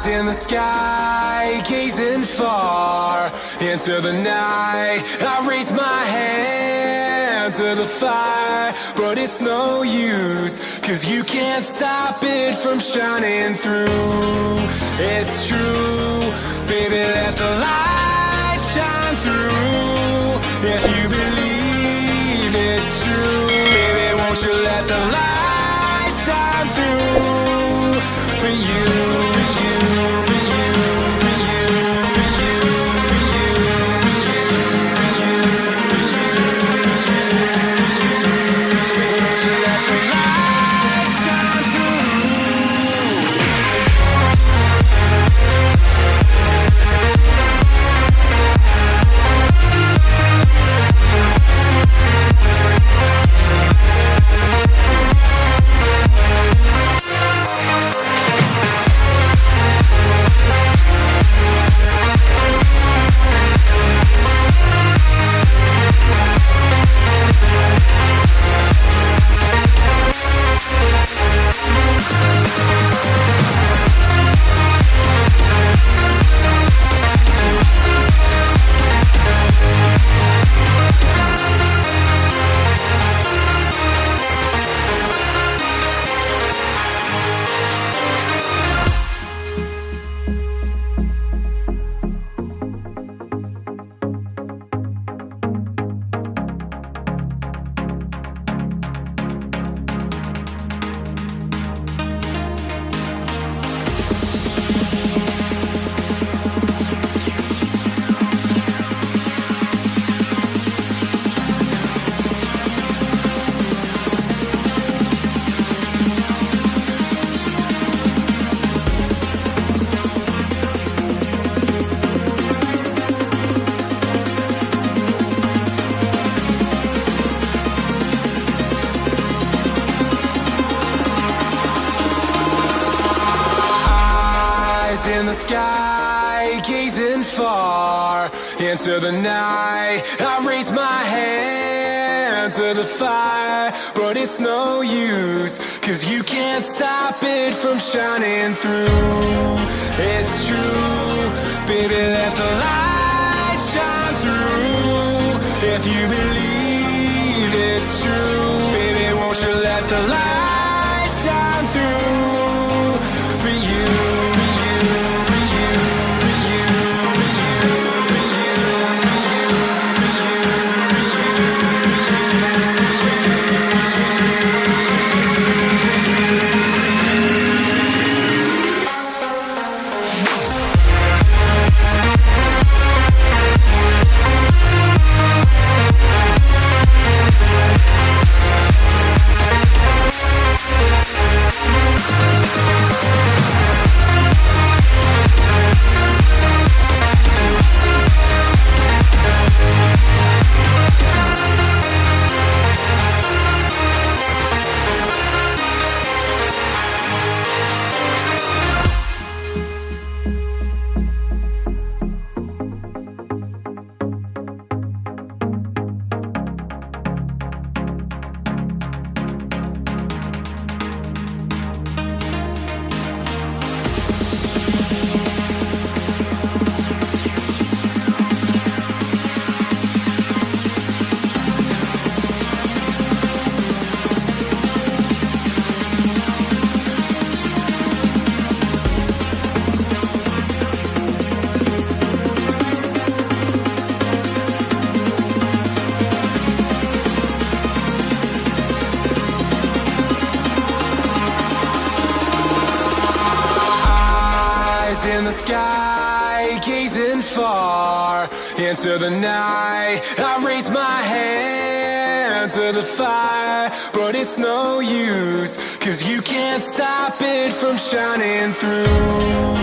In the sky, gazing far into the night, I raise my hand to the fire, but it's no use, 'cause you can't stop it from shining through. It's true, baby, let the light shine through. If you believe it's true, baby, won't you let the light shine through for you. In the sky, gazing far into the night, I raise my hand to the fire, but it's no use, 'cause you can't stop it from shining through. It's true, baby, let the light shine through. If you believe it's true, baby, won't you let the light shine through for you. In the sky, gazing far into the night, I raise my hand to the fire, but it's no use, 'cause you can't stop it from shining through.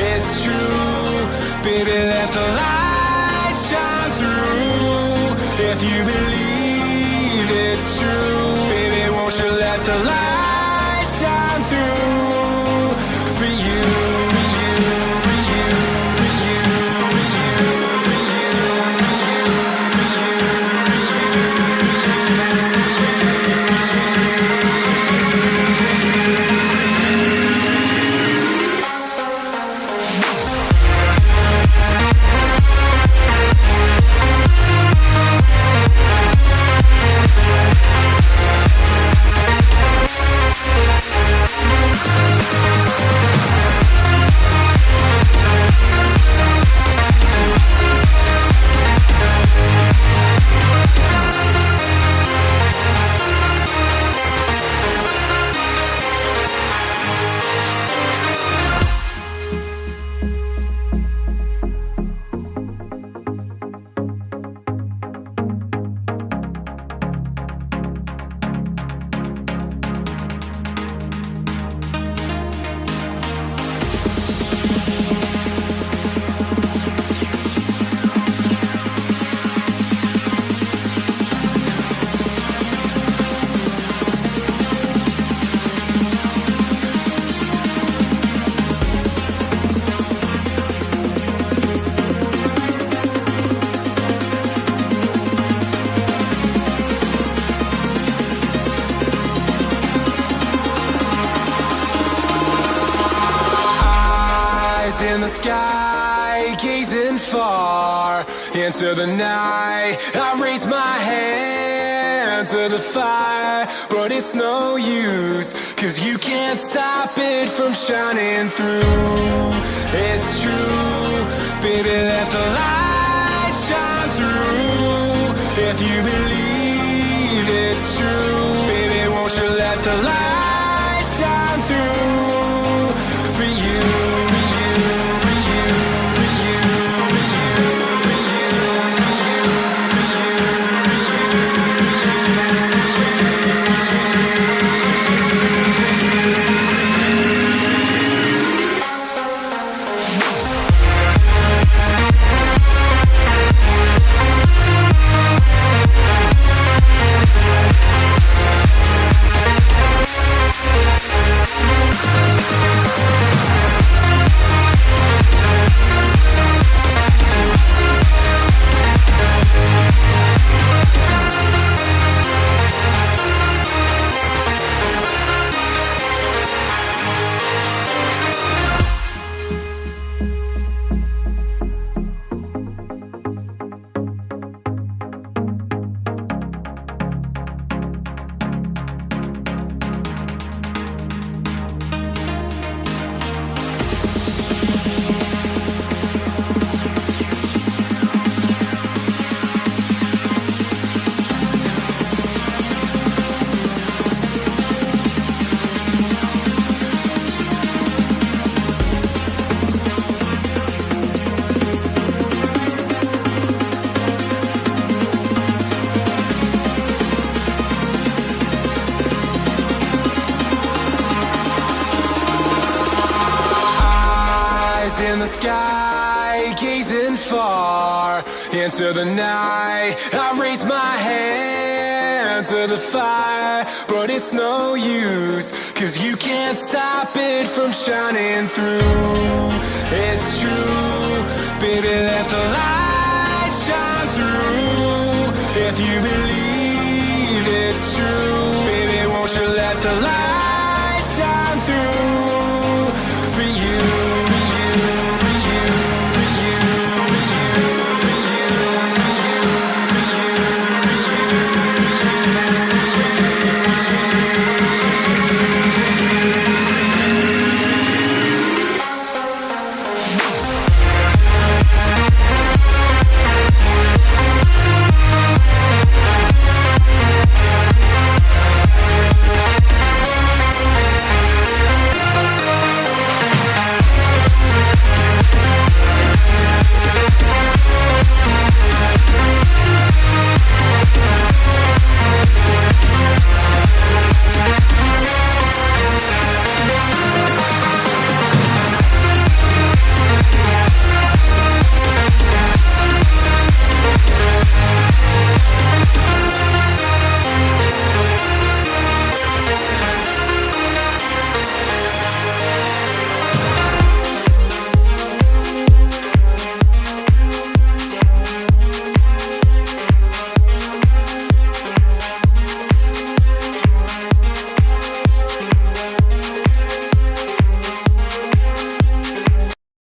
It's true, baby, let the light shine through. If you believe it's true, baby, won't you let the light shine through for you. sky, gazing far into the night. I raise my hand to the fire, but it's no use, 'cause you can't stop it from shining through. It's true, baby, let the light shine through. If you believe it's true, baby, won't you let the light shine through for you, for you, for you, for you, for you, for you, for you, in the sky, gazing far into the night. I raise my hand to the fire, but it's no use, 'cause you can't stop it from shining through. It's true, baby, let the light shine through.